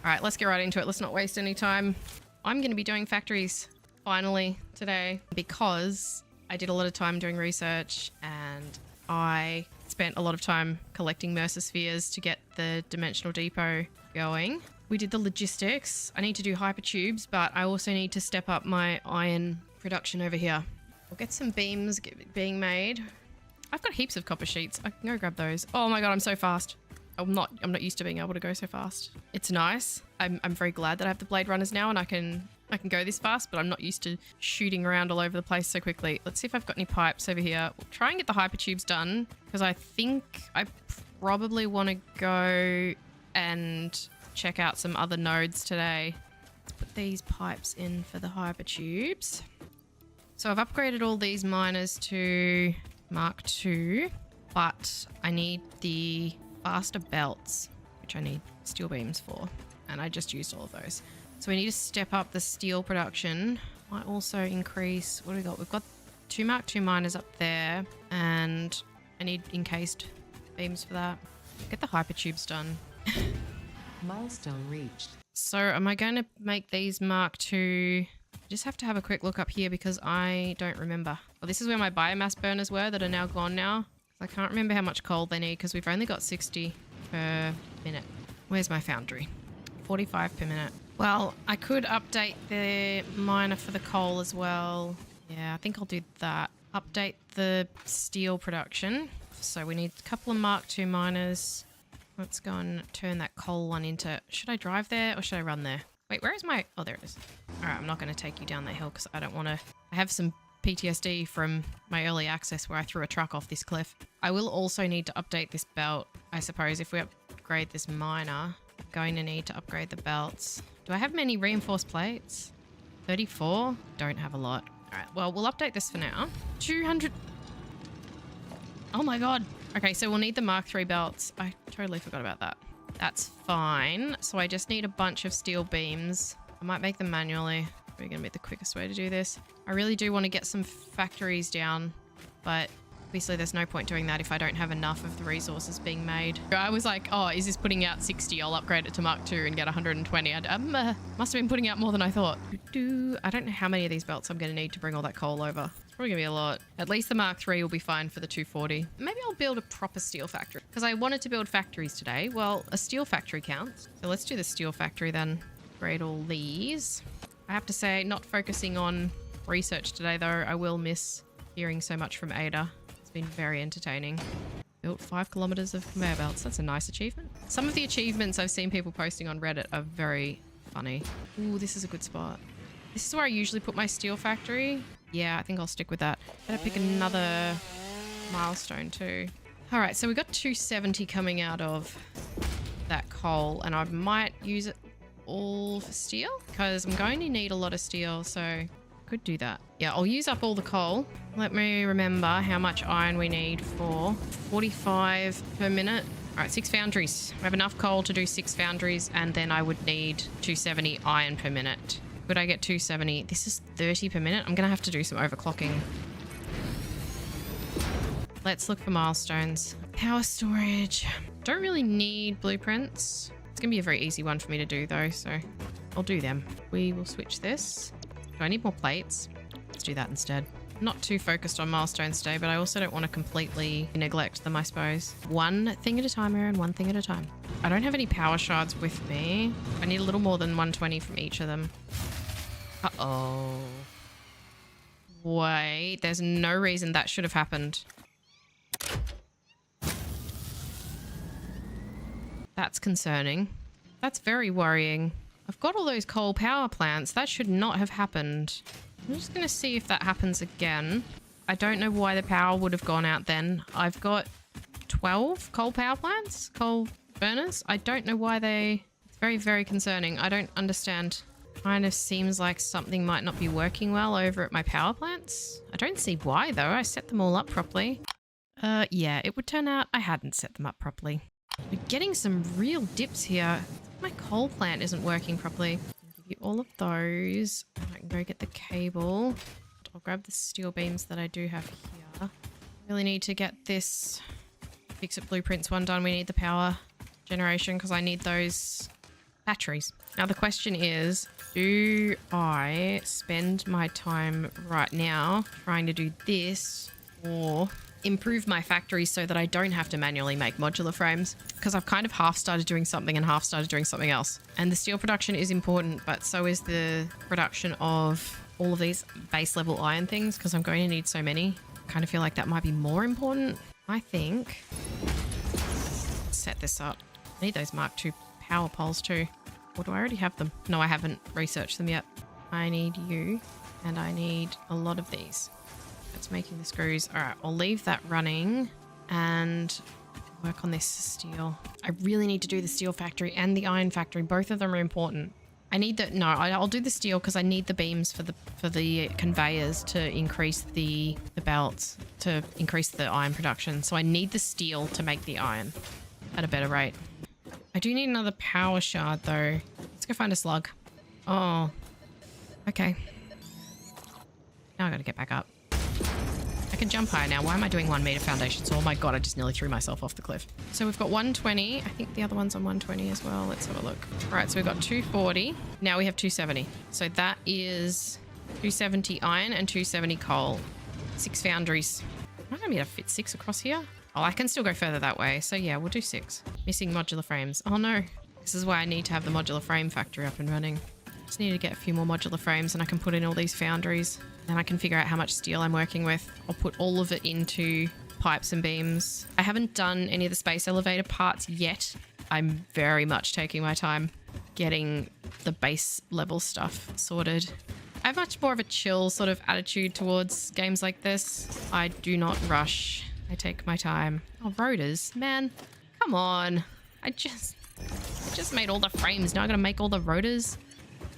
All right, let's get right into it. Let's not waste any time. I'm going to be doing factories finally today because I did a lot of time doing research and I spent a lot of time collecting Mercer spheres to get the dimensional depot going. We did the logistics. I need to do hypertubes, but I also need to step up my iron production over here. We'll get some beams being made. I've got heaps of copper sheets. I can go grab those. Oh my god, I'm so fast. I'm not used to being able to go so fast. It's nice. I'm very glad that I have the blade runners now and I can go this fast, but I'm not used to shooting around all over the place so quickly. Let's see if I've got any pipes over here. We'll try and get the hypertubes done because I think I probably want to go and check out some other nodes today. Let's put these pipes in for the hypertubes. So I've upgraded all these miners to Mark II, but I need the faster belts, which I need steel beams for, and I just used all of those. So we need to step up the steel production. Might also increase, what do we got? We've got 2 Mark II miners up there, and I need encased beams for that. Get the hypertubes done. Milestone reached. So am I going to make these Mark II? I just have to have a quick look up here because I don't remember. Well, this is where my biomass burners were that are now gone now. I can't remember how much coal they need because we've only got 60 per minute. Where's my foundry? 45 per minute. Well, I could update the miner for the coal as well. Yeah, I think I'll do that. Update the steel production. So we need a couple of Mark II miners. Let's go and turn that coal one into... Should I drive there or should I run there? Wait, where is my... Oh, there it is. All right, I'm not going to take you down that hill because I don't want to... I have some PTSD from my early access where I threw a truck off this cliff. I will also need to update this belt. I suppose if we upgrade this miner, I'm going to need to upgrade the belts. Do I have many reinforced plates? 34? Don't have a lot. All right, well, we'll update this for now. 200... Oh my god. Okay, so we'll need the Mark III belts. I totally forgot about that. That's fine. So I just need a bunch of steel beams. I might make them manually. We're going to be the quickest way to do this. I really do want to get some factories down, but obviously there's no point doing that if I don't have enough of the resources being made. I was like, oh, is this putting out 60? I'll upgrade it to Mark II and get 120. I must have been putting out more than I thought. I don't know how many of these belts I'm going to need to bring all that coal over. It's probably going to be a lot. At least the Mark III will be fine for the 240. Maybe I'll build a proper steel factory because I wanted to build factories today. Well, a steel factory counts. So let's do the steel factory then. Upgrade all these. I have to say, not focusing on research today, though, I will miss hearing so much from Ada. It's been very entertaining. Built 5 kilometers of conveyor belts. That's a nice achievement. Some of the achievements I've seen people posting on Reddit are very funny. Ooh, this is a good spot. This is where I usually put my steel factory. Yeah, I think I'll stick with that. Better pick another milestone too. All right, so we've got 270 coming out of that coal, and I might use it all for steel because I'm going to need a lot of steel, so I could do that. Yeah, I'll use up all the coal. Let me remember how much iron we need for 45 per minute. All right, 6 foundries. I have enough coal to do 6 foundries, and then I would need 270 iron per minute. Could I get 270? This is 30 per minute. I'm going to have to do some overclocking. Let's look for milestones. Power storage. Don't really need blueprints. It's going to be a very easy one for me to do though, so I'll do them. We will switch this. Do I need more plates? Let's do that instead. I'm not too focused on milestones today, but I also don't want to completely neglect them, I suppose. One thing at a time, Aaron, one thing at a time. I don't have any power shards with me. I need a little more than 120 from each of them. Uh-oh. Wait, there's no reason that should have happened. That's concerning. That's very worrying. I've got all those coal power plants. That should not have happened. I'm just going to see if that happens again. I don't know why the power would have gone out then. I've got 12 coal power plants, coal burners. I don't know why they... It's very, very concerning. I don't understand. Kind of seems like something might not be working well over at my power plants. I don't see why though. I set them all up properly. Yeah, it would turn out I hadn't set them up properly. We're getting some real dips here. My coal plant isn't working properly. I'll give you all of those. I can go get the cable. I'll grab the steel beams that I do have here. Really need to get this Fix It Blueprints one done. We need the power generation because I need those batteries. Now the question is, do I spend my time right now trying to do this or improve my factory so that I don't have to manually make modular frames? Because I've kind of half started doing something and half started doing something else. And the steel production is important, but so is the production of all of these base level iron things, because I'm going to need so many. I kind of feel like that might be more important. I think set this up. I need those Mark II power poles too. Or do I already have them? No, I haven't researched them yet. I need you, and I need a lot of these. That's making the screws. All right, I'll leave that running and work on this steel. I really need to do the steel factory and the iron factory. Both of them are important. I need the, no, I'll do the steel because I need the beams for the conveyors to increase the belts, to increase the iron production. So I need the steel to make the iron at a better rate. I do need another power shard though. Let's go find a slug. Oh, okay. Now I gotta get back up. I can jump higher now. Why am I doing 1 meter foundations? Oh my god, I just nearly threw myself off the cliff. So we've got 120. I think the other one's on 120 as well. Let's have a look. All right, so we've got 240. Now we have 270. So that is 270 iron and 270 coal. 6 foundries. I'm not gonna be able to fit 6 across here. Oh, I can still go further that way. So yeah, we'll do 6. Missing modular frames. Oh no. This is why I need to have the modular frame factory up and running. Just need to get a few more modular frames and I can put in all these foundries. Then I can figure out how much steel I'm working with. I'll put all of it into pipes and beams. I haven't done any of the space elevator parts yet. I'm very much taking my time getting the base level stuff sorted. I have much more of a chill sort of attitude towards games like this. I do not rush. I take my time. Oh, rotors. Man, come on. I just made all the frames. Now I gotta make all the rotors.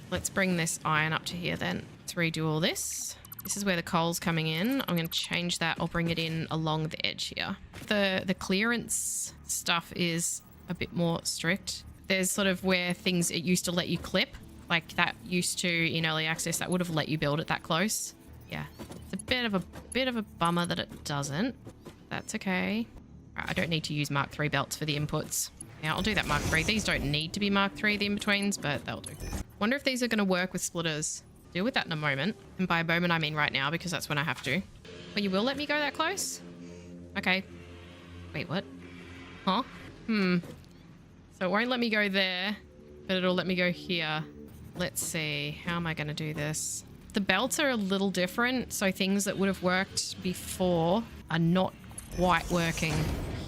Let's bring this iron up to here then. Let's redo all this. This is where the coal's coming in. I'm going to change that. I'll bring it in along the edge here. The clearance stuff is a bit more strict. There's sort of where things it used to let you clip. Like that used to, in early access, that would have let you build it that close. Yeah, it's a bit of a bummer that it doesn't. That's okay. Right, I don't need to use Mark III belts for the inputs. Yeah, I'll do that Mark III. These don't need to be Mark III, the in-betweens, but they'll do. Wonder if these are going to work with splitters. Deal with that in a moment. And by a moment, I mean right now, because that's when I have to. But you will let me go that close? Okay. Wait, what? Huh? So it won't let me go there, but it'll let me go here. Let's see. How am I going to do this? The belts are a little different, so things that would have worked before are not quite working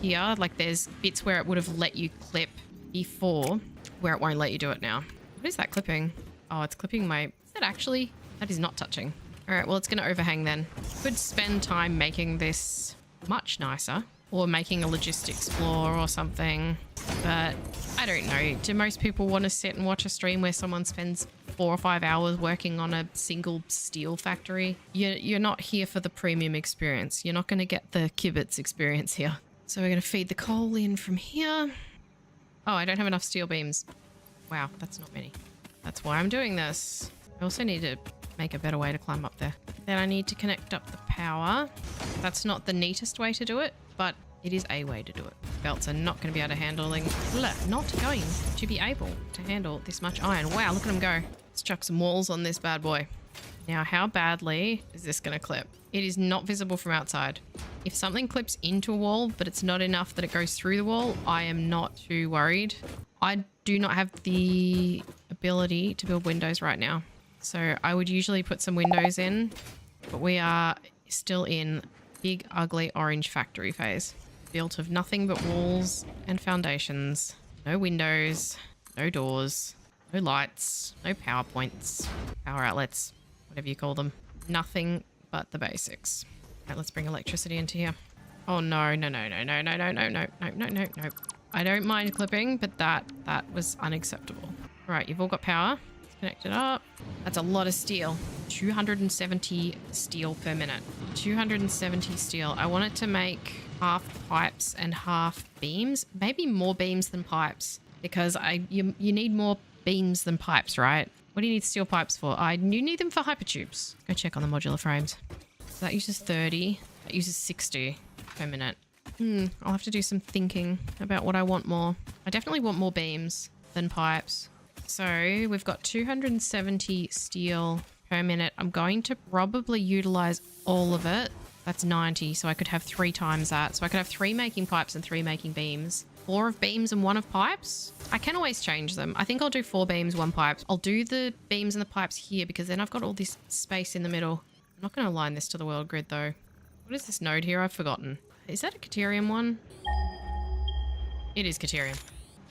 here. Like there's bits where it would have let you clip before, where it won't let you do it now. What is that clipping? Oh, it's clipping my... Is that actually... That is not touching. All right, well, it's going to overhang then. Could spend time making this much nicer, or making a logistics floor or something, but I don't know. Do most people want to sit and watch a stream where someone spends 4 or 5 hours working on a single steel factory? You're not here for the premium experience. You're not going to get the kibitz experience here. So we're going to feed the coal in from here. Oh, I don't have enough steel beams. Wow, that's not many. That's why I'm doing this. I also need to make a better way to climb up there. Then I need to connect up the power. That's not the neatest way to do it, but it is a way to do it. Belts are not going to be able to not going to be able to handle this much iron. Wow, look at them go. Let's chuck some walls on this bad boy. Now, how badly is this going to clip? It is not visible from outside. If something clips into a wall, but it's not enough that it goes through the wall, I am not too worried. I do not have the ability to build windows right now. So I would usually put some windows in, but we are still in big, ugly orange factory phase. Built of nothing but walls and foundations. No windows, no doors, no lights, no power points, power outlets, whatever you call them. Nothing but the basics. Right, let's bring electricity into here. Oh no, no, no, no, no, no, no, no, no, no, no, no, no. I don't mind clipping, but that was unacceptable. Right, you've all got power. Let's connect it up. That's a lot of steel. 270 steel per minute. 270 steel. I want it to make half pipes and half beams. Maybe more beams than pipes, because you need more beams than pipes, right? What do you need steel pipes for? You need them for hypertubes. Go check on the modular frames. So that uses 30. That uses 60 per minute. I'll have to do some thinking about what I want more. I definitely want more beams than pipes. So we've got 270 steel per minute. I'm going to probably utilize all of it. That's 90, so I could have 3 times that. So I could have 3 making pipes and 3 making beams. 4 of beams and 1 of pipes. I can always change them. I think I'll do 4 beams, 1 pipes. I'll do the beams and the pipes here because then I've got all this space in the middle. I'm not going to align this to the world grid though. What is this node here? I've forgotten. Is that a Caterium one? It is Caterium.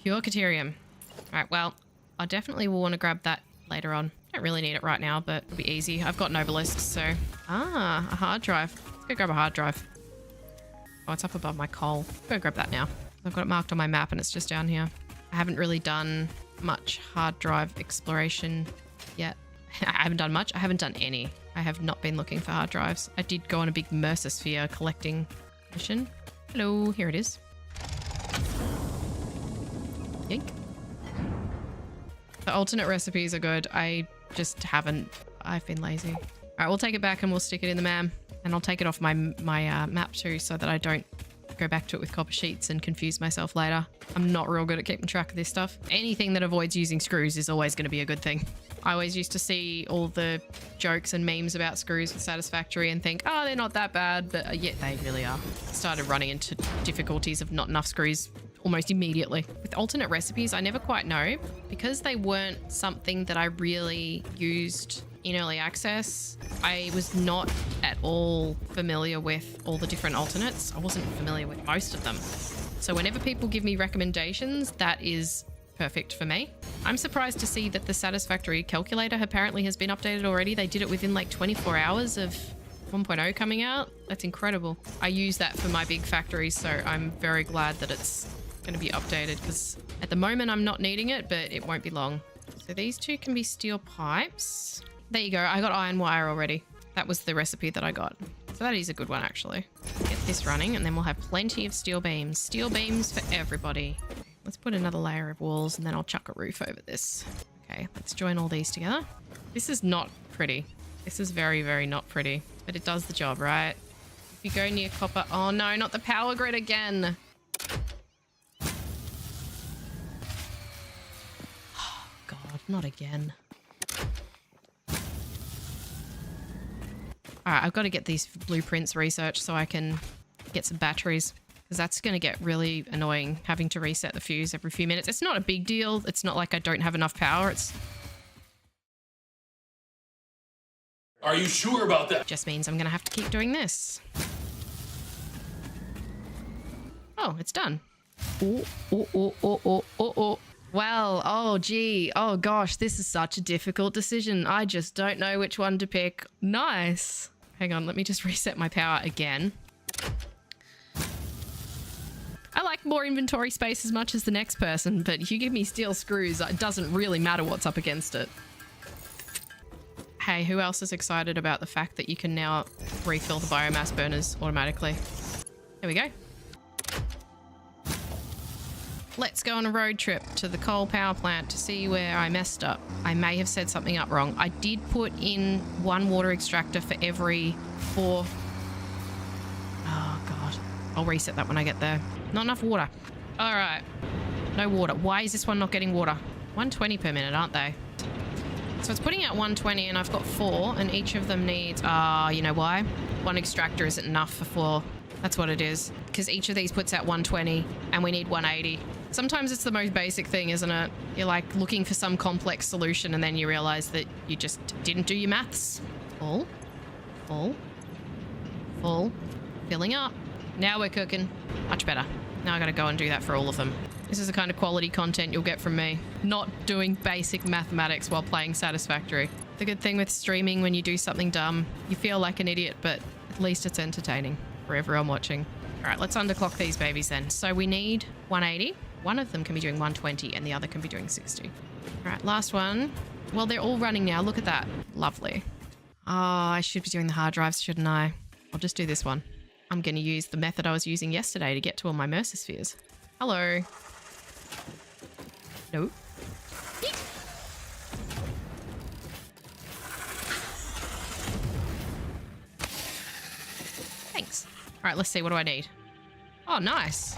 Pure Caterium. All right, well, I definitely will want to grab that later on. Don't really need it right now, but it'll be easy. I've got Nobelisks, so... Ah, a hard drive. Let's go grab a hard drive. Oh, it's up above my coal. Go grab that now. I've got it marked on my map and it's just down here. I haven't really done much hard drive exploration yet. I haven't done much. I haven't done any. I have not been looking for hard drives. I did go on a big Mercer sphere collecting mission. Hello, here it is. Yank. The alternate recipes are good. I just haven't. I've been lazy. All right, we'll take it back and we'll stick it in the MAM. And I'll take it off my map too so that I don't go back to it with copper sheets and confuse myself later. I'm not real good at keeping track of this stuff. Anything that avoids using screws is always going to be a good thing. I always used to see all the jokes and memes about screws with Satisfactory and think, oh, they're not that bad, but yet they really are. Started running into difficulties of not enough screws almost immediately. With alternate recipes, I never quite know. Because they weren't something that I really used in early access, I was not at all familiar with all the different alternates. I wasn't familiar with most of them. So whenever people give me recommendations, that is perfect for me. I'm surprised to see that the Satisfactory calculator apparently has been updated already. They did it within like 24 hours of 1.0 coming out. That's incredible. I use that for my big factories, so I'm very glad that it's going to be updated because at the moment I'm not needing it, but it won't be long. So these 2 can be steel pipes. There you go. I got iron wire already. That was the recipe that I got. So that is a good one, actually. Get this running, and then we'll have plenty of steel beams. Steel beams for everybody. Let's put another layer of walls, and then I'll chuck a roof over this. Okay, let's join all these together. This is not pretty. This is very, very not pretty. But it does the job, right? If you go near copper... Oh, no, not the power grid again. Oh, God, not again. Alright, I've got to get these blueprints researched so I can get some batteries. Because that's going to get really annoying, having to reset the fuse every few minutes. It's not a big deal. It's not like I don't have enough power. It's... Are you sure about that? Just means I'm going to have to keep doing this. Oh, it's done. Oh. Well, oh gee, oh gosh, this is such a difficult decision. I just don't know which one to pick. Nice. Hang on, let me just reset my power again. I like more inventory space as much as the next person, but if you give me steel screws, it doesn't really matter what's up against it. Hey, who else is excited about the fact that you can now refill the biomass burners automatically? There we go. Let's go on a road trip to the coal power plant to see where I messed up. I may have said something up wrong. I did put in 1 water extractor for every 4... Oh, God. I'll reset that when I get there. Not enough water. All right. No water. Why is this one not getting water? 120 per minute, aren't they? So it's putting out 120 and I've got 4 and each of them needs... you know why? 1 extractor isn't enough for 4. That's what it is. Because each of these puts out 120 and we need 180. Sometimes it's the most basic thing, isn't it? You're like looking for some complex solution and then you realize that you just didn't do your maths. Full. Filling up. Now we're cooking. Much better. Now I gotta go and do that for all of them. This is the kind of quality content you'll get from me. Not doing basic mathematics while playing Satisfactory. The good thing with streaming, when you do something dumb, you feel like an idiot, but at least it's entertaining for everyone watching. All right, let's underclock these babies then. So we need 180. One of them can be doing 120 and the other can be doing 60. All right, last one. Well, they're all running now. Look at that. Lovely. Oh, I should be doing the hard drives, shouldn't I? I'll just do this one. I'm going to use the method I was using yesterday to get to all my Mercer spheres. Hello. Nope. Yeet. Thanks. All right, let's see. What do I need? Oh, nice.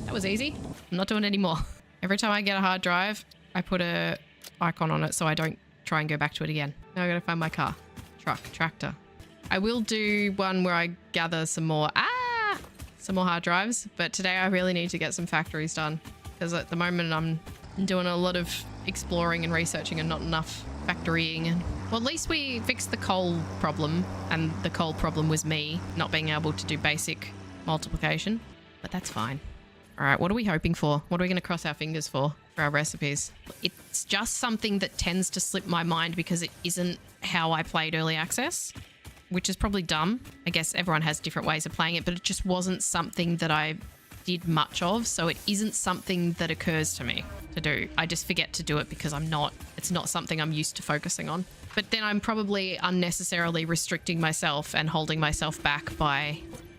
That was easy. I'm not doing any more. Every time I get a hard drive, I put a icon on it so I don't try and go back to it again. Now I gotta find my car. Tractor. I will do one where I gather some more hard drives, but today I really need to get some factories done because at the moment I'm doing a lot of exploring and researching and not enough factorying. Well, at least we fixed the coal problem, and the coal problem was me not being able to do basic multiplication, but that's fine. All right, what are we hoping for? What are we going to cross our fingers for our recipes? It's just something that tends to slip my mind because it isn't how I played early access, which is probably dumb. I guess everyone has different ways of playing it, but it just wasn't something that I did much of, so it isn't something that occurs to me to do. I just forget to do it because it's not something I'm used to focusing on. But then I'm probably unnecessarily restricting myself and holding myself back by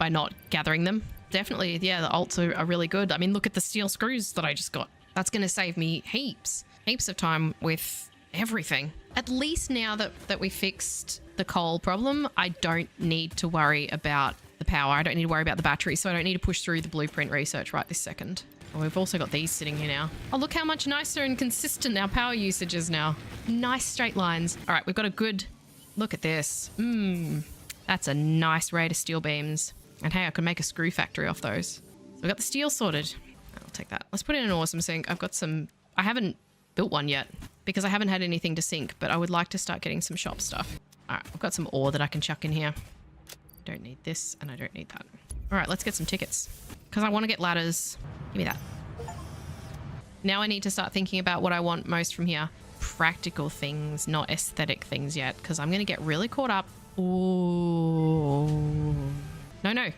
not gathering them. Definitely, yeah, the alts are really good. I mean, look at the steel screws that I just got. That's going to save me heaps of time with everything. At least now that we fixed the coal problem, I don't need to worry about the power. I don't need to worry about the battery, so I don't need to push through the blueprint research right this second. Oh, we've also got these sitting here now. Oh, look how much nicer and consistent our power usage is now. Nice straight lines. All right, we've got a good look at this. That's a nice rate of steel beams. And hey, I could make a screw factory off those. So we've got the steel sorted. I'll take that. Let's put in an awesome sink. I haven't built one yet because I haven't had anything to sink, but I would like to start getting some shop stuff. All right, I've got some ore that I can chuck in here. Don't need this and I don't need that. All right, let's get some tickets because I want to get ladders. Give me that. Now I need to start thinking about what I want most from here. Practical things, not aesthetic things yet, because I'm going to get really caught up. Ooh. No.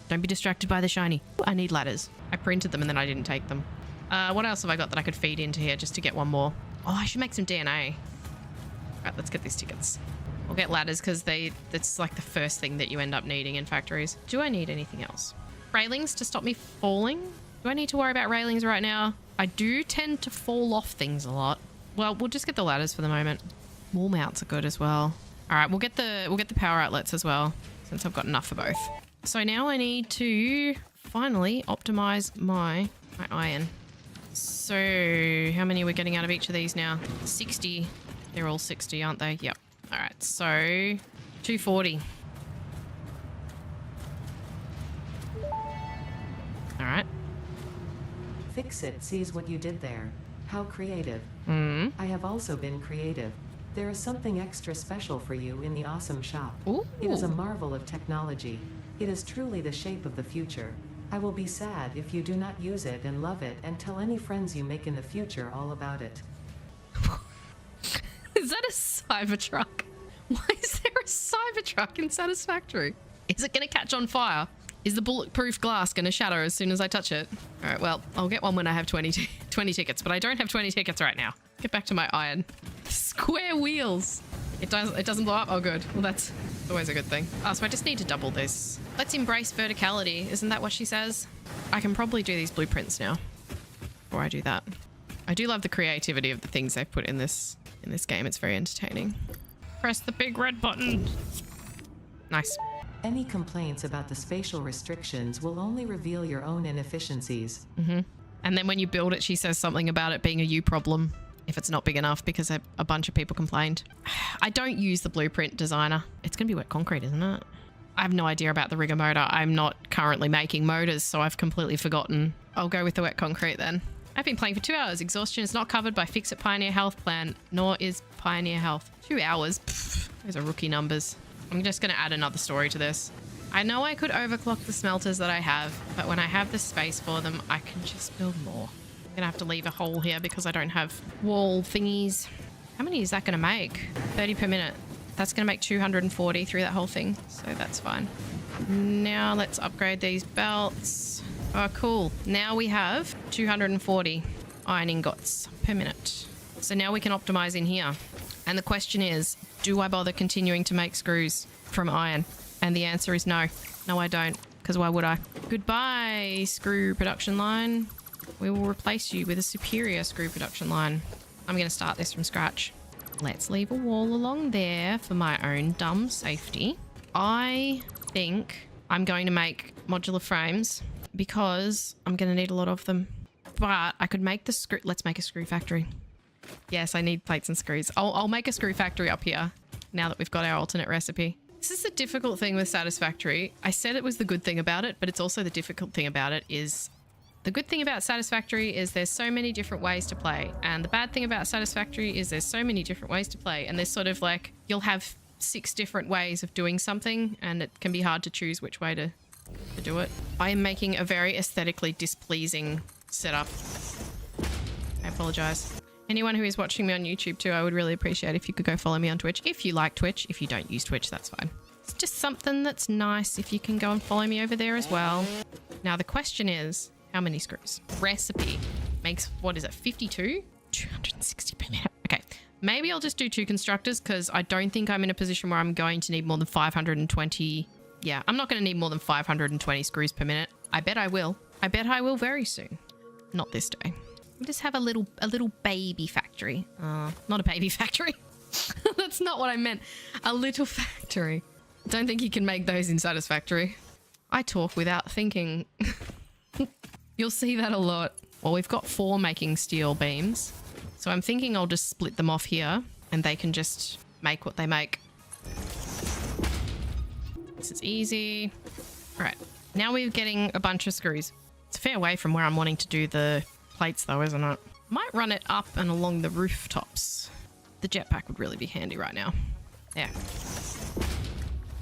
Don't be distracted by the shiny. I need ladders. I printed them and then I didn't take them. What else have I got that I could feed into here just to get one more? Oh, I should make some DNA. All right, let's get these tickets. We'll get ladders because that's like the first thing that you end up needing in factories. Do I need anything else? Railings to stop me falling? Do I need to worry about railings right now? I do tend to fall off things a lot. Well, we'll just get the ladders for the moment. Wall mounts are good as well. All right, we'll get the power outlets as well since I've got enough for both. So now I need to finally optimize my iron. So how many are we getting out of each of these now? 60. They're all 60, aren't they? Yep. All right, so 240. All right. Fix-It sees what you did there. How creative. I have also been creative. There is something extra special for you in the awesome shop. Ooh. It is a marvel of technology. It is truly the shape of the future. I will be sad if you do not use it and love it and tell any friends you make in the future all about it. Is that a Cybertruck? Why is there a Cybertruck in Satisfactory? Is it going to catch on fire? Is the bulletproof glass going to shatter as soon as I touch it? All right, well, I'll get one when I have 20 tickets, but I don't have 20 tickets right now. Get back to my iron. Square wheels. It doesn't blow up? Oh, good. Well, that's always a good thing. Oh, so I just need to double this. Let's embrace verticality. Isn't that what she says? I can probably do these blueprints now before I do that. I do love the creativity of the things they've put in this game. It's very entertaining. Press the big red button. Nice. Any complaints about the spatial restrictions will only reveal your own inefficiencies. And then when you build it, she says something about it being a you problem if it's not big enough because a bunch of people complained. I don't use the blueprint designer. It's going to be wet concrete, isn't it? I have no idea about the rigger motor. I'm not currently making motors, so I've completely forgotten. I'll go with the wet concrete then. I've been playing for 2 hours. Exhaustion is not covered by Fix-It Pioneer Health Plan, nor is Pioneer Health. 2 hours? Pfft, those are rookie numbers. I'm just going to add another story to this. I know I could overclock the smelters that I have, but when I have the space for them, I can just build more. I'm going to have to leave a hole here because I don't have wall thingies. How many is that going to make? 30 per minute. That's going to make 240 through that whole thing, so that's fine. Now let's upgrade these belts. Oh, cool. Now we have 240 iron ingots per minute. So now we can optimize in here. And the question is, do I bother continuing to make screws from iron? And the answer is no. No, I don't. Because why would I? Goodbye, screw production line. We will replace you with a superior screw production line. I'm going to start this from scratch. Let's leave a wall along there for my own dumb safety. I think I'm going to make modular frames because I'm going to need a lot of them. But I could make the screw. Let's make a screw factory. Yes, I need plates and screws. I'll make a screw factory up here now that we've got our alternate recipe. This is the difficult thing with Satisfactory. I said it was the good thing about it, but it's also the difficult thing about it is the good thing about Satisfactory is there's so many different ways to play. And the bad thing about Satisfactory is there's so many different ways to play. And there's sort of like, you'll have 6 different ways of doing something and it can be hard to choose which way to do it. I am making a very aesthetically displeasing setup. I apologize. Anyone who is watching me on YouTube too, I would really appreciate if you could go follow me on Twitch. If you like Twitch, if you don't use Twitch, that's fine. It's just something that's nice if you can go and follow me over there as well. Now the question is, how many screws? Recipe makes, what is it, 52? 260 per minute. Okay, maybe I'll just do 2 constructors because I don't think I'm in a position where I'm going to need more than 520. Yeah, I'm not going to need more than 520 screws per minute. I bet I will. I bet I will very soon. Not this day. We'll just have a little baby factory. Not a baby factory. That's not what I meant. A little factory. Don't think you can make those in Satisfactory. I talk without thinking. You'll see that a lot. Well, we've got 4 making steel beams. So I'm thinking I'll just split them off here and they can just make what they make. This is easy. All right. Now we're getting a bunch of screws. It's a fair way from where I'm wanting to do the plates though, isn't it? Might run it up and along the rooftops. The jetpack would really be handy right now. There.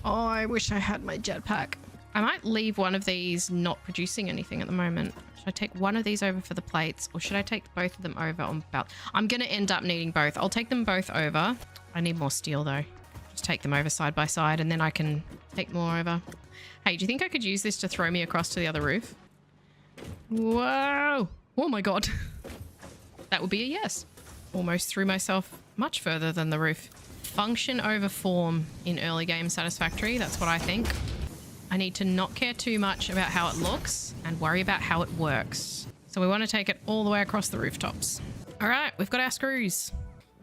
Oh, I wish I had my jetpack. I might leave one of these not producing anything at the moment. Should I take one of these over for the plates or should I take both of them over on belt? I'm going to end up needing both. I'll take them both over. I need more steel though. Just take them over side by side and then I can take more over. Hey, do you think I could use this to throw me across to the other roof? Whoa. Oh my God. That would be a yes. Almost threw myself much further than the roof. Function over form in early game Satisfactory. That's what I think. I need to not care too much about how it looks and worry about how it works. So we want to take it all the way across the rooftops. All right, we've got our screws.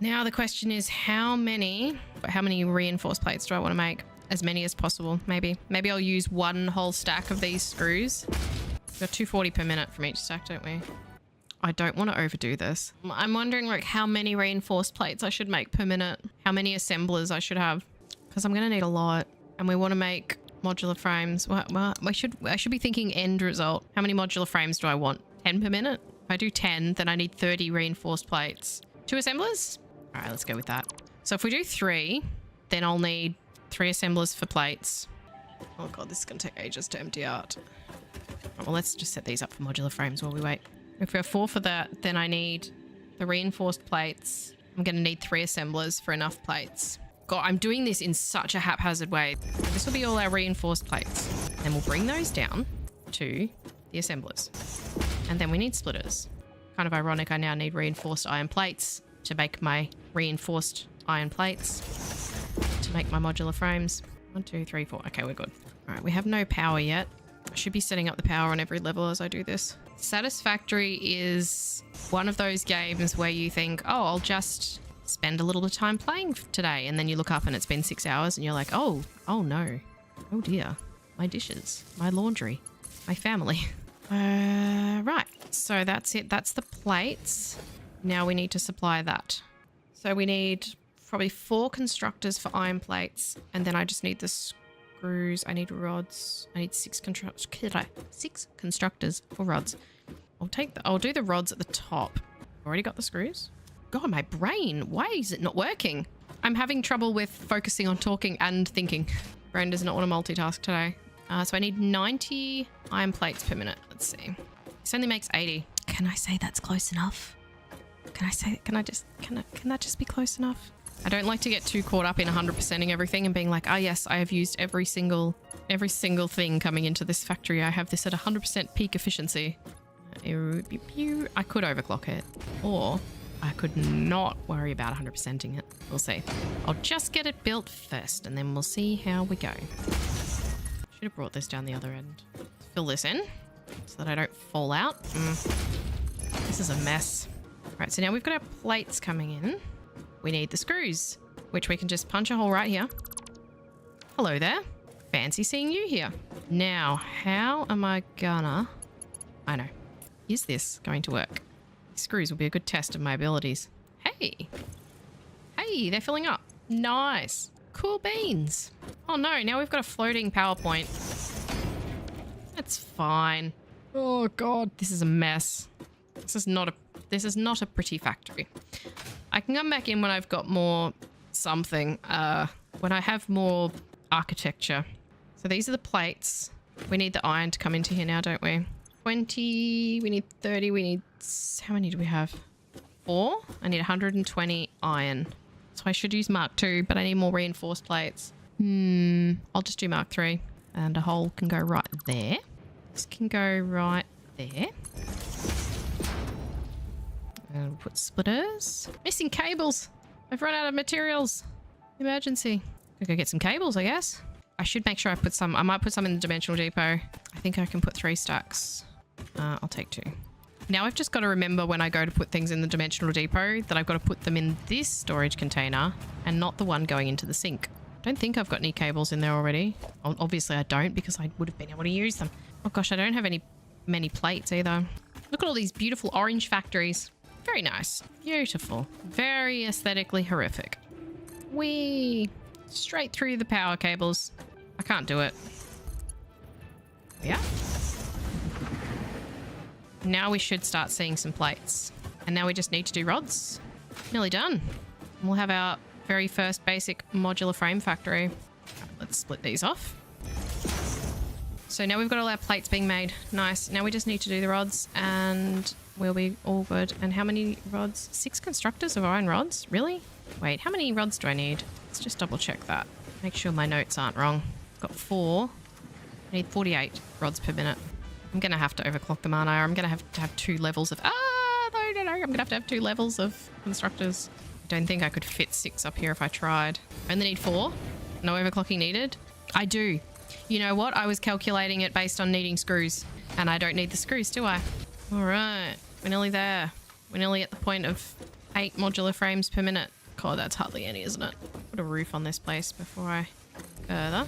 Now the question is how many reinforced plates do I want to make? As many as possible, maybe. Maybe I'll use 1 whole stack of these screws. We've got 240 per minute from each stack, don't we? I don't want to overdo this. I'm wondering like how many reinforced plates I should make per minute. How many assemblers I should have. Because I'm going to need a lot. And we want to make modular frames. Well, I should be thinking end result. How many modular frames do I want? 10 per minute? If I do 10, then I need 30 reinforced plates. 2 assemblers? All right, let's go with that. So if we do 3, then I'll need 3 assemblers for plates. Oh God, this is going to take ages to empty out. Oh, well, let's just set these up for modular frames while we wait. If we have 4 for that, then I need the reinforced plates. I'm going to need 3 assemblers for enough plates. God, I'm doing this in such a haphazard way. This will be all our reinforced plates. And we'll bring those down to the assemblers. And then we need splitters. Kind of ironic, I now need reinforced iron plates to make my reinforced iron plates to make my modular frames. 1, 2, 3, 4. Okay, we're good. All right, we have no power yet. I should be setting up the power on every level as I do this. Satisfactory is one of those games where you think, oh, I'll just spend a little bit of time playing today. And then you look up and it's been 6 hours and you're like, oh no. Oh dear. My dishes, my laundry, my family. Right. So that's it. That's the plates. Now we need to supply that. So we need probably 4 constructors for iron plates. And then I just need the screws. I need rods. I need 6 constructors for rods. I'll do the rods at the top. Already got the screws? God, my brain. Why is it not working? I'm having trouble with focusing on talking and thinking. Brain does not want to multitask today. So I need 90 iron plates per minute. Let's see. This only makes 80. Can I say that's close enough? Can that just be close enough? I don't like to get too caught up in 100%ing everything and being like, oh yes, I have used every single thing coming into this factory. I have this at 100% peak efficiency. I could overclock it, or I could not worry about 100%ing it. We'll see. I'll just get it built first and then we'll see how we go. Should have brought this down the other end. Fill this in so that I don't fall out. This is a mess. Right, so now we've got our plates coming in. We need the screws, which we can just punch a hole right here. Hello there. Fancy seeing you here. Now, how am I gonna... I know. is this going to work? Screws will be a good test of my abilities. Hey. Hey, they're filling up. Nice. Cool beans. Oh no, now we've got a floating PowerPoint. That's fine. Oh god, this is a mess. This is not a pretty factory. I can come back in when I've got more something. When I have more architecture. So these are the plates. We need the iron to come into here now, don't we? 20, we need 30, we need... How many do we have? 4? I need 120 iron. So I should use Mark II, but I need more reinforced plates. I'll just do Mark III. And a hole can go right there. This can go right there. And we'll put splitters. Missing cables. I've run out of materials. Emergency. I'll go get some cables, I guess. I should make sure I put some. I might put some in the dimensional depot. I think I can put 3 stacks. I'll take 2. Now I've just got to remember when I go to put things in the dimensional depot that I've got to put them in this storage container and not the one going into the sink. I don't think I've got any cables in there already. Obviously I don't because I would have been able to use them. Oh gosh, I don't have many plates either. Look at all these beautiful orange factories. Very nice. Beautiful. Very aesthetically horrific. Whee! Straight through the power cables. I can't do it. Yeah. Now we should start seeing some plates. And now we just need to do rods. Nearly done. We'll have our very first basic modular frame factory. Let's split these off. So now we've got all our plates being made. Nice. Now we just need to do the rods and we'll be all good. And how many rods? 6 constructors of iron rods? Really? Wait, how many rods do I need? Let's just double check that. Make sure my notes aren't wrong. I've got 4. I need 48 rods per minute. I'm going to have to overclock them, aren't I? I'm going to have 2 levels of... No. I'm going to have 2 levels of constructors. I don't think I could fit 6 up here if I tried. I only need 4. No overclocking needed. I do. You know what? I was calculating it based on needing screws. And I don't need the screws, do I? All right. We're nearly there. We're nearly at the point of 8 modular frames per minute. God, that's hardly any, isn't it? Put a roof on this place before I further.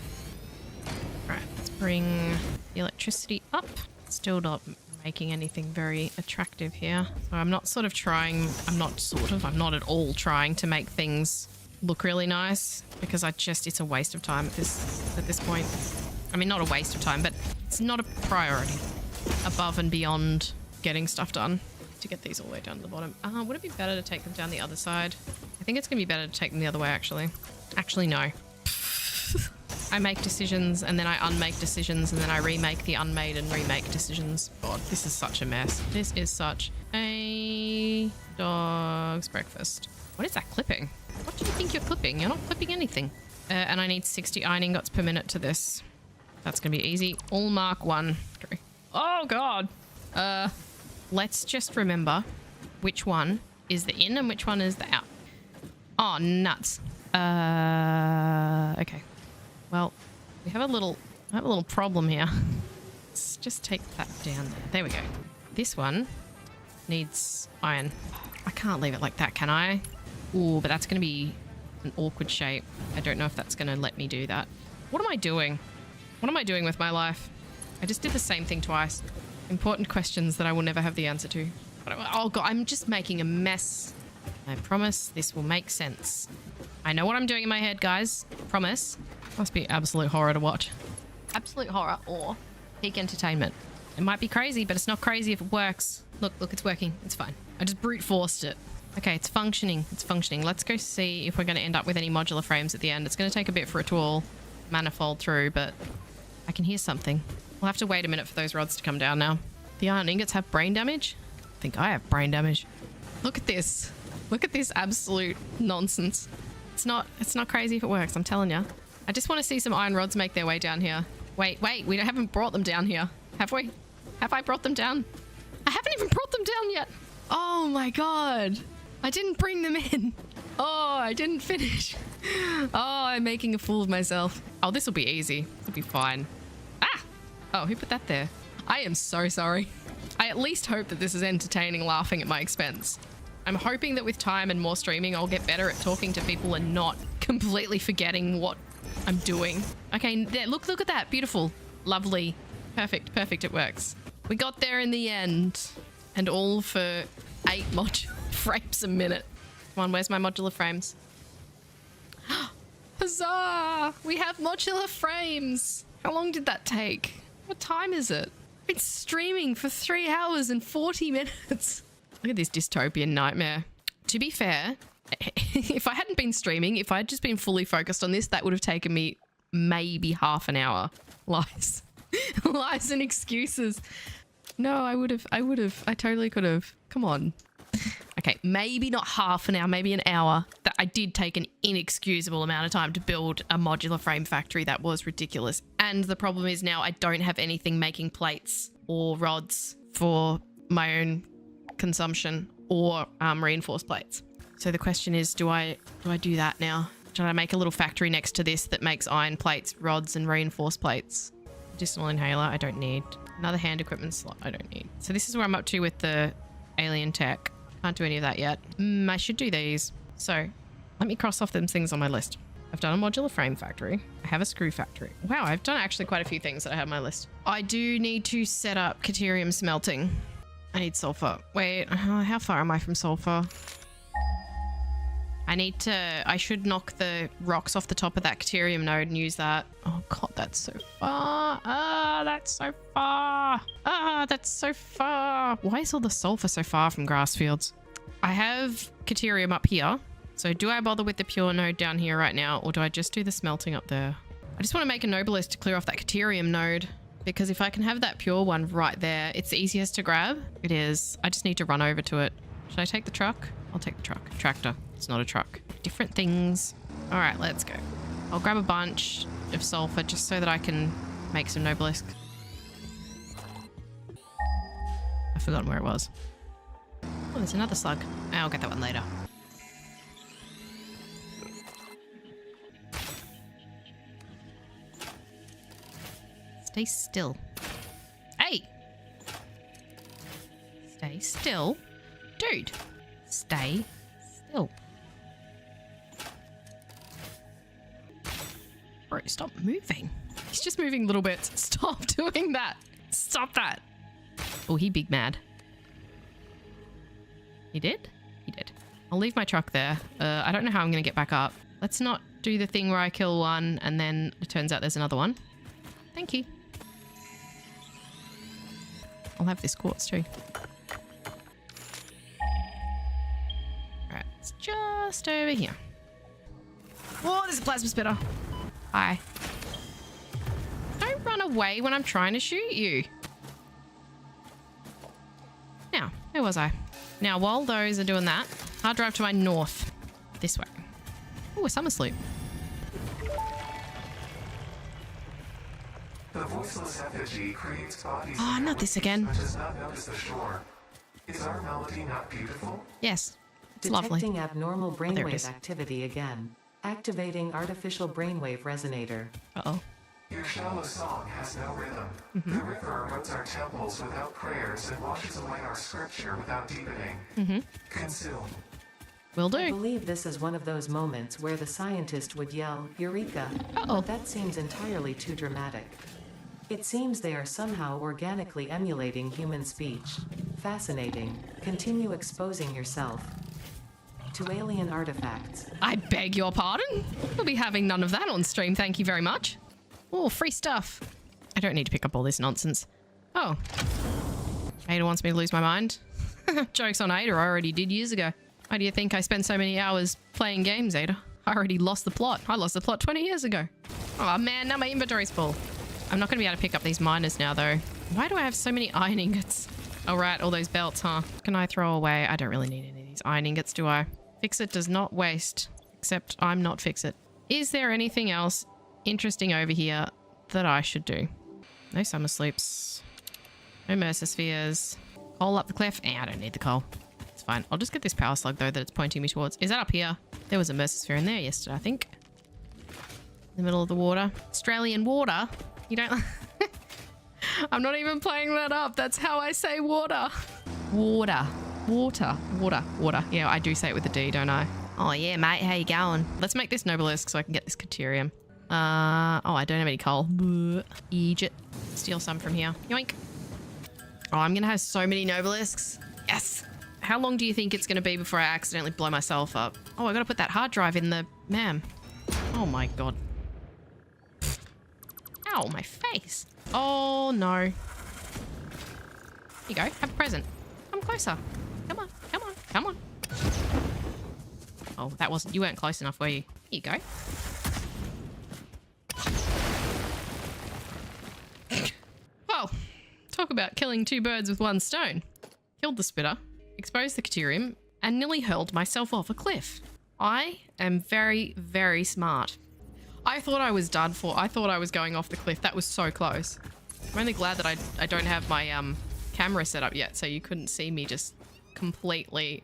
Right, let's bring the electricity up. Still not making anything very attractive here. So I'm not I'm not at all trying to make things look really nice because it's a waste of time at this point. I mean, not a waste of time, but it's not a priority above and beyond getting stuff done to get these all the way down to the bottom. Would it be better to take them down the other side? I think it's going to be better to take them the other way, actually. Actually, no. I make decisions and then I unmake decisions and then I remake the unmade and remake decisions. God, this is such a mess. This is such a dog's breakfast. What is that clipping? What do you think you're clipping? You're not clipping anything. And I need 60 iron ingots per minute to this. That's going to be easy. All Mark 1. Oh, God. Let's just remember which one is the in and which one is the out. Oh, nuts. Okay. Well, we have a little problem here. Let's just take that down there. There we go. This one needs iron. I can't leave it like that, can I? Ooh, but that's going to be an awkward shape. I don't know if that's going to let me do that. What am I doing? What am I doing with my life? I just did the same thing twice. Important questions that I will never have the answer to. Oh God, I'm just making a mess. I promise this will make sense. I know what I'm doing in my head, guys. Promise. Must be absolute horror to watch. Absolute horror or peak entertainment. It might be crazy, but it's not crazy if it works. Look, it's working. It's fine. I just brute forced it. Okay, it's functioning. It's functioning. Let's go see if we're going to end up with any modular frames at the end. It's going to take a bit for it to all manifold through, but I can hear something. We'll have to wait a minute for those rods to come down now. The iron ingots have brain damage? I think I have brain damage. Look at this. Look at this absolute nonsense. It's not crazy if it works, I'm telling you. I just want to see some iron rods make their way down here. Wait, we haven't brought them down here. Have we? Have I brought them down? I haven't even brought them down yet. Oh my God. I didn't bring them in. Oh, I didn't finish. Oh, I'm making a fool of myself. Oh, this will be easy. It'll be fine. Ah! Oh, who put that there? I am so sorry. I at least hope that this is entertaining, laughing at my expense. I'm hoping that with time and more streaming, I'll get better at talking to people and not completely forgetting what I'm doing. Okay, there, look at that. Beautiful. Lovely. Perfect. It works. We got there in the end. And all for 8 modular frames a minute. Come on, where's my modular frames? Huzzah! We have modular frames. How long did that take? What time is it? It's streaming for 3 hours and 40 minutes. Look at this dystopian nightmare. To be fair, if I hadn't been streaming, if I had just been fully focused on this, that would have taken me maybe half an hour. Lies. Lies and excuses. No, I totally could have. Come on. Okay, maybe not half an hour, maybe an hour. That I did take an inexcusable amount of time to build a modular frame factory. That was ridiculous. And the problem is now I don't have anything making plates or rods for my own consumption or reinforced plates. So the question is, do I do that now? Should I make a little factory next to this that makes iron plates, rods, and reinforced plates? Medicinal inhaler, I don't need. Another hand equipment slot, I don't need. So this is where I'm up to with the alien tech. Can't do any of that yet. I should do these. So let me cross off them things on my list. I've done a modular frame factory. I have a screw factory. Wow, I've done actually quite a few things that I have on my list. I do need to set up Caterium smelting. I need sulfur. Wait, how far am I from sulfur? I should knock the rocks off the top of that Caterium node and use that. Oh God, that's so far. That's so far. That's so far. Why is all the sulfur so far from grass fields? I have Caterium up here. So do I bother with the pure node down here right now, or do I just do the smelting up there? I just want to make a Nobilis to clear off that Caterium node, because if I can have that pure one right there, it's the easiest to grab. It is. I just need to run over to it. Should I take the truck? I'll take the truck. Tractor. It's not a truck. Different things. All right, let's go. I'll grab a bunch of sulfur just so that I can make some Nobilis. I've forgotten where it was. Oh, there's another slug. I'll get that one later. Stay still. Hey! Stay still. Dude, stay still. Bro, stop moving. He's just moving little bits. Stop doing that. Stop that. Oh, he big mad. He did? He did. I'll leave my truck there. I don't know how I'm going to get back up. Let's not do the thing where I kill one and then it turns out there's another one. Thank you. I'll have this quartz too. Alright, it's just over here. Whoa, there's a plasma spitter. Hi. Don't run away when I'm trying to shoot you. Now, where was I? Now, while those are doing that, I'll drive to my north. This way. Oh, a summer sleep. The voiceless effigy creates bodies. Oh, not this again. But does not notice the shore. Is our melody not beautiful? Yes. It's Detecting lovely. abnormal there it brainwave is. activity again. Activating artificial brainwave resonator. Uh-oh. Your shallow song has no rhythm. The river erodes our temples without prayers and washes away our scripture without deepening. Consume. Will I do. believe this is one of those moments where the scientist would yell, Eureka! Uh-oh. But that seems entirely too dramatic. It seems they are somehow organically emulating human speech. Fascinating. Continue exposing yourself to alien artifacts. I beg your pardon? We'll be having none of that on stream, thank you very much. Oh, free stuff. I don't need to pick up all this nonsense. Oh. Ada wants me to lose my mind? Joke's on Ada, I already did years ago. Why do you think I spend so many hours playing games, Ada? I already lost the plot. I lost the plot 20 years ago. Oh man, now my inventory's full. I'm not going to be able to pick up these miners now, though. Why do I have so many iron ingots? Oh, right, all those belts, huh? Can I throw away? I don't really need any of these iron ingots, do I? Fix-It does not waste, except I'm not Fix-It. Is there anything else interesting over here that I should do? No summer sleeps. No Mercer spheres. Coal up the cliff. I don't need the coal. It's fine. I'll just get this power slug, though, that it's pointing me towards. Is that up here? There was a Mercer sphere in there yesterday, I think. In the middle of the water. Australian water? You don't... I'm not even playing that up. That's how I say water. Water. Water. Water. Water. Yeah, I do say it with a D, don't I? Oh, yeah, mate. How you going? Let's make this Nobilis so I can get this Caterium. Oh, I don't have any coal. Bleh. Egypt. Steal some from here. Yoink. Oh, I'm going to have so many Nobilisks. Yes. How long do you think it's going to be before I accidentally blow myself up? Oh, I got to put that hard drive in the... Ma'am. Oh my god. Ow, my face. Oh no. Here you go. Have a present. Come closer. Come on. Come on. Come on. Oh, that wasn't... You weren't close enough, were you? Here you go. Well, talk about killing two birds with one stone. Killed the spitter, exposed the Caterium, and nearly hurled myself off a cliff. I am very, very smart. I thought I was done for. I thought I was going off the cliff. That was so close. I'm only glad that I don't have my camera set up yet, so you couldn't see me just completely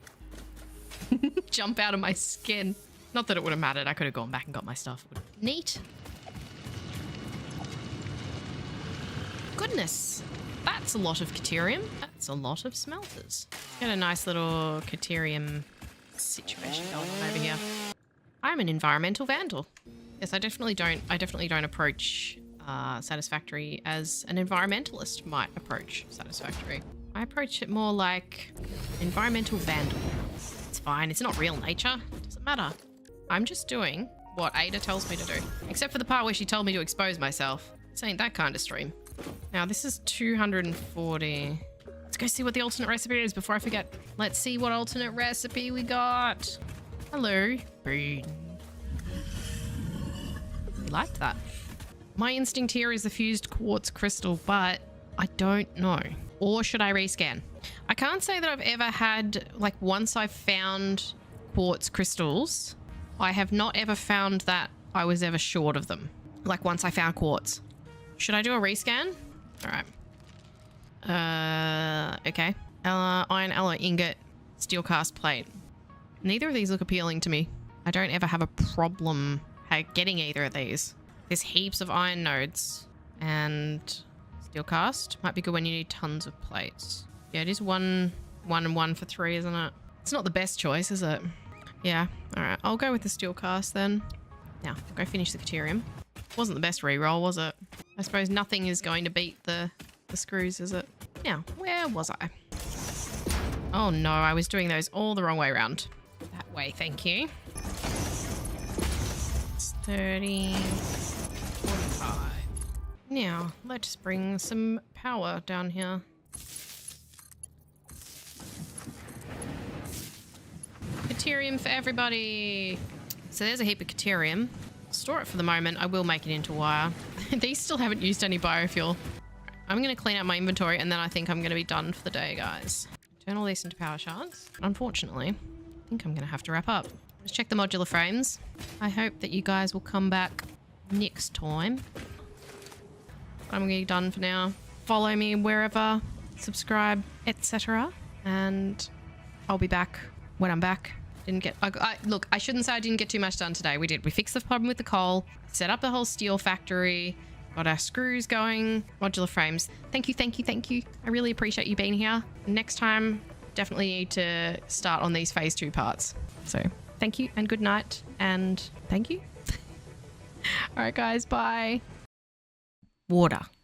jump out of my skin. Not that it would have mattered. I could have gone back and got my stuff. Neat. Goodness. That's a lot of Caterium. That's a lot of smelters. Got a nice little Caterium situation going on over here. I'm an environmental vandal. Yes, I definitely don't approach Satisfactory as an environmentalist might approach Satisfactory. I approach it more like environmental vandal. It's fine. It's not real nature. It doesn't matter. I'm just doing what Ada tells me to do. Except for the part where she told me to expose myself. This ain't that kind of stream. Now, this is 240. Let's go see what the alternate recipe is before I forget. Let's see what alternate recipe we got. Hello. Bean. I liked that. My instinct here is the fused quartz crystal, but I don't know. Or should I rescan? I can't say that I've ever had, like, once I've found quartz crystals, I have not ever found that I was ever short of them. Like, once I found quartz. Should I do a rescan? All right. Okay. Iron alloy ingot, steel cast plate. Neither of these look appealing to me. I don't ever have a problem getting either of these. There's heaps of iron nodes and steel cast. Might be good when you need tons of plates. Yeah, it is one and one for 3, isn't it? It's not the best choice, is it? Yeah. All right. I'll go with the steel cast then. Now, I'll go finish the Caterium. Wasn't the best reroll, was it? I suppose nothing is going to beat the screws, is it? Now, where was I? Oh no, I was doing those all the wrong way around. That way, thank you. It's 30, 45. Now, let's bring some power down here. Caterium for everybody. So there's a heap of Caterium. Store it for the moment. I will make it into wire. These still haven't used any biofuel. I'm going to clean out my inventory and then I think I'm going to be done for the day, guys. Turn all these into power shards. Unfortunately, I think I'm going to have to wrap up. Let's check the modular frames. I hope that you guys will come back next time. I'm going to be done for now. Follow me wherever, subscribe, etc. And I'll be back when I'm back. Didn't get... look, I shouldn't say I didn't get too much done today. We did. We fixed the problem with the coal, set up the whole steel factory, got our screws going, modular frames. Thank you, thank you, thank you. I really appreciate you being here. Next time, definitely need to start on these phase 2 parts. So thank you and good night and thank you. All right, guys. Bye. Water.